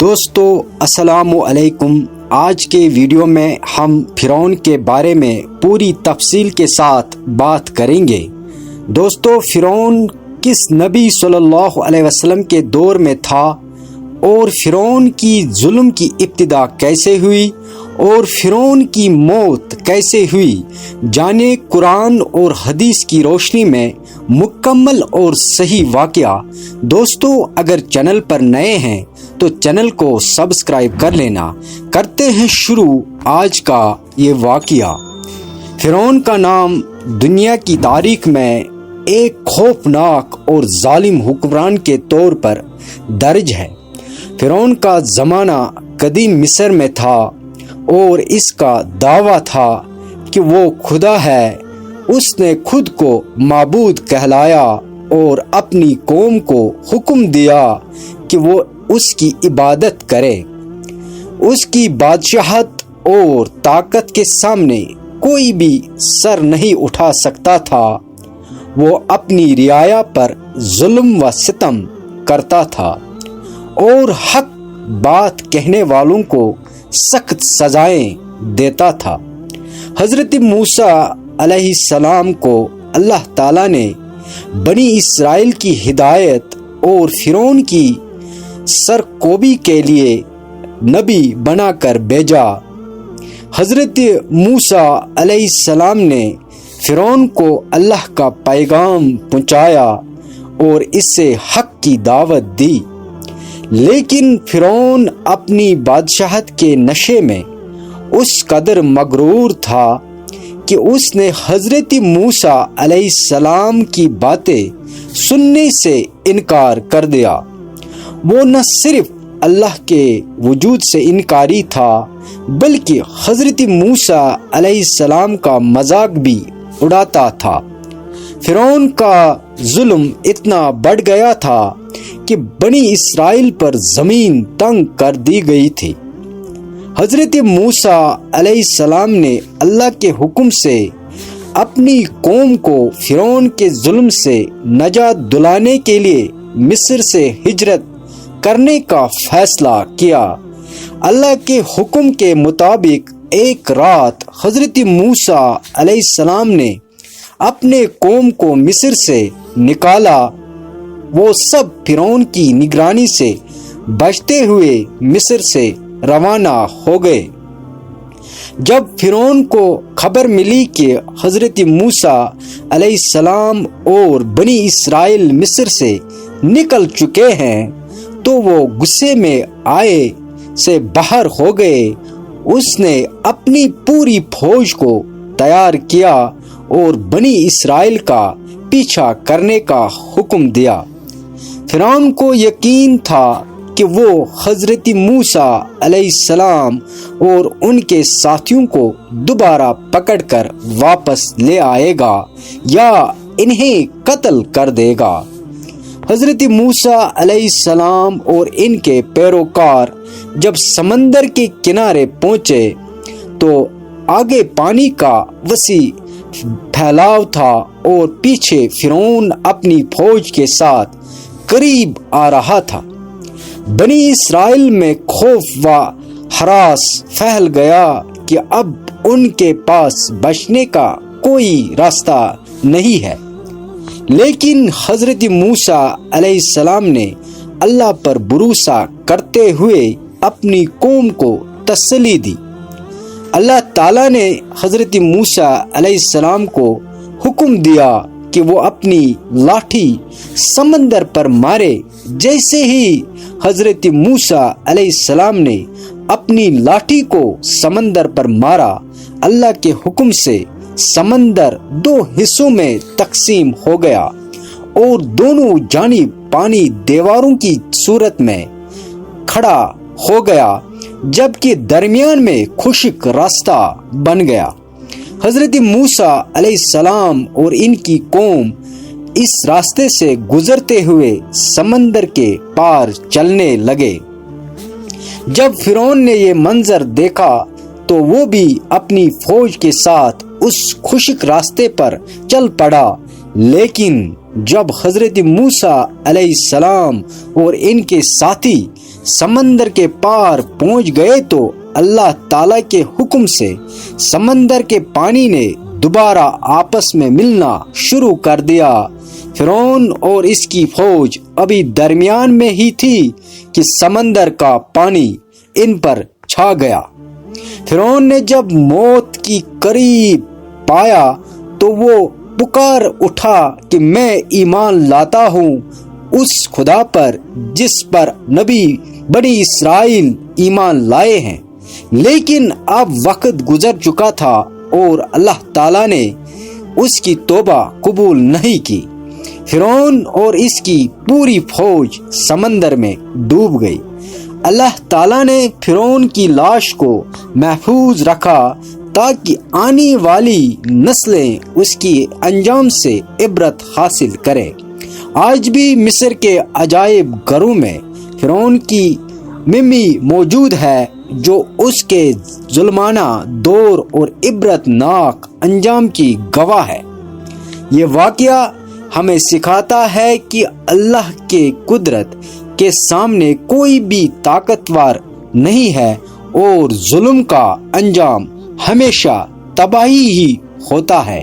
دوستو السلام علیکم۔ آج کے ویڈیو میں ہم فرعون کے بارے میں پوری تفصیل کے ساتھ بات کریں گے۔ دوستو فرعون کس نبی صلی اللہ علیہ وسلم کے دور میں تھا اور فرعون کی ظلم کی ابتدا کیسے ہوئی اور فرعون کی موت کیسے ہوئی، جانے قرآن اور حدیث کی روشنی میں مکمل اور صحیح واقعہ۔ دوستو اگر چینل پر نئے ہیں تو چینل کو سبسکرائب کر لینا۔ کرتے ہیں شروع آج کا یہ واقعہ۔ فرعون کا نام دنیا کی تاریخ میں ایک خوفناک اور ظالم حکمران کے طور پر درج ہے۔ فرعون کا زمانہ قدیم مصر میں تھا اور اس کا دعویٰ تھا کہ وہ خدا ہے۔ اس نے خود کو معبود کہلایا اور اپنی قوم کو حکم دیا کہ وہ اس کی عبادت کرے۔ اس کی بادشاہت اور طاقت کے سامنے کوئی بھی سر نہیں اٹھا سکتا تھا۔ وہ اپنی رعایا پر ظلم و ستم کرتا تھا اور حق بات کہنے والوں کو سخت سزائیں دیتا تھا۔ حضرت موسیٰ علیہ السلام کو اللہ تعالیٰ نے بنی اسرائیل کی ہدایت اور فرعون کی سرکوبی کے لیے نبی بنا کر بھیجا۔ حضرت موسیٰ علیہ السلام نے فرعون کو اللہ کا پیغام پہنچایا اور اس سے حق کی دعوت دی، لیکن فرعون اپنی بادشاہت کے نشے میں اس قدر مغرور تھا کہ اس نے حضرت موسیٰ علیہ السلام کی باتیں سننے سے انکار کر دیا۔ وہ نہ صرف اللہ کے وجود سے انکاری تھا بلکہ حضرت موسیٰ علیہ السلام کا مذاق بھی اڑاتا تھا۔ فرعون کا ظلم اتنا بڑھ گیا تھا کہ بنی اسرائیل پر زمین تنگ کر دی گئی تھی۔ حضرت موسیٰ علیہ السلام نے اللہ کے حکم سے اپنی قوم کو فرعون کے ظلم سے نجات دلانے کے لیے مصر سے ہجرت کرنے کا فیصلہ کیا۔ اللہ کے حکم کے مطابق ایک رات حضرت موسیٰ علیہ السلام نے اپنے قوم کو مصر سے نکالا۔ وہ سب فرعون کی نگرانی سے بچتے ہوئے مصر سے روانہ ہو گئے۔ جب فرعون کو خبر ملی کہ حضرت موسیٰ علیہ السلام اور بنی اسرائیل مصر سے نکل چکے ہیں تو وہ غصے میں آئے سے باہر ہو گئے۔ اس نے اپنی پوری فوج کو تیار کیا اور بنی اسرائیل کا پیچھا کرنے کا حکم دیا۔ فرعون کو یقین تھا کہ وہ حضرت موسیٰ علیہ السلام اور ان کے ساتھیوں کو دوبارہ پکڑ کر واپس لے آئے گا یا انہیں قتل کر دے گا۔ حضرت موسیٰ علیہ السلام اور ان کے پیروکار جب سمندر کے کنارے پہنچے تو آگے پانی کا وسیع پھیلاؤ تھا اور پیچھے فرعون اپنی فوج کے ساتھ قریب آ رہا تھا۔ بنی اسرائیل میں خوف و ہراس پھیل گیا کہ اب ان کے پاس بچنے کا کوئی راستہ نہیں ہے، لیکن حضرت موسیٰ علیہ السلام نے اللہ پر بھروسہ کرتے ہوئے اپنی قوم کو تسلی دی۔ اللہ تعالیٰ نے حضرت موسیٰ علیہ السلام کو حکم دیا کہ وہ اپنی لاٹھی سمندر پر مارے۔ جیسے ہی حضرت موسیٰ علیہ السلام نے اپنی لاٹھی کو سمندر پر مارا، اللہ کے حکم سے سمندر دو حصوں میں تقسیم ہو گیا اور دونوں جانب پانی دیواروں کی صورت میں کھڑا ہو گیا، جبکہ درمیان میں خشک راستہ بن گیا۔ حضرت موسیٰ علیہ السلام اور ان کی قوم اس راستے سے گزرتے ہوئے سمندر کے پار چلنے لگے۔ جب فرعون نے یہ منظر دیکھا تو وہ بھی اپنی فوج کے ساتھ اس خشک راستے پر چل پڑا، لیکن جب حضرت موسیٰ علیہ السلام اور ان کے ساتھی سمندر کے پار پہنچ گئے تو اللہ تعالیٰ کے حکم سے سمندر کے پانی نے دوبارہ آپس میں ملنا شروع کر دیا۔ فرعون اور اس کی فوج ابھی درمیان میں ہی تھی کہ سمندر کا پانی ان پر چھا گیا۔ فرعون نے جب موت کی قریب پایا تو وہ پکار اٹھا کہ میں ایمان لاتا ہوں اس خدا پر جس پر نبی بنی اسرائیل ایمان لائے ہیں، لیکن اب وقت گزر چکا تھا اور اللہ تعالیٰ نے اس کی توبہ قبول نہیں کی۔ فرعون اور اس کی پوری فوج سمندر میں ڈوب گئی۔ اللہ تعالیٰ نے فرعون کی لاش کو محفوظ رکھا تاکہ آنے والی نسلیں اس کی انجام سے عبرت حاصل کریں۔ آج بھی مصر کے عجائب گھروں میں فرعون کی ممی موجود ہے جو اس کے ظلمانہ دور اور عبرت ناک انجام کی گواہ ہے۔ یہ واقعہ ہمیں سکھاتا ہے کہ اللہ کے قدرت کے سامنے کوئی بھی طاقتور نہیں ہے اور ظلم کا انجام ہمیشہ تباہی ہی ہوتا ہے۔